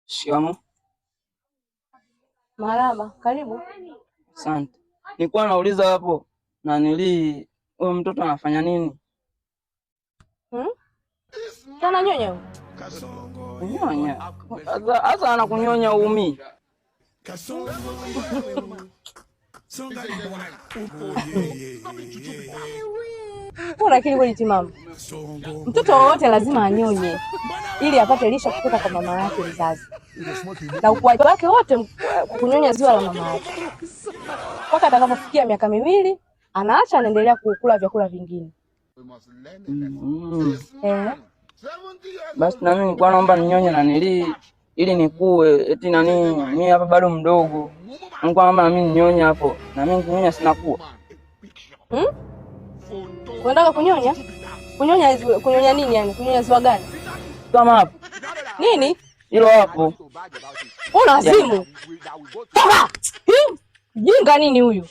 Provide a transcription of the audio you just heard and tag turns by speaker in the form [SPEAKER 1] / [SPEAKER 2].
[SPEAKER 1] Shikamoo.
[SPEAKER 2] Marahaba, karibu.
[SPEAKER 1] Asante. Nilikuwa nauliza hapo na huyo mtoto anafanya nini?
[SPEAKER 2] Sana nyonya.
[SPEAKER 1] Kunyonya. Sasa anakunyonya umi.
[SPEAKER 2] Lakini kweli timamu. Mtoto wote lazima anyonye ili apate lishe kutoka kwa mama yake mzazi. Na ukuaji wake wote kunyonya ziwa la mama yake. Mpaka atakapofikia miaka 2, anaacha anaendelea kukula vyakula vingine.
[SPEAKER 1] Basi na mimi nilikuwa naomba ninyonye na ili nikue, eti mimi hapa bado mdogo. Nilikuwa naomba na mimi ninyonye hapo. Na mimi kunyonya sina kuwa.
[SPEAKER 2] Unataka kunyonya? Kunyonya nini yani? Kunyonya ziwa gani?
[SPEAKER 1] Kama hapo.
[SPEAKER 2] Nini?
[SPEAKER 1] Hilo hapo.
[SPEAKER 2] Una simu. Jinga nini huyu?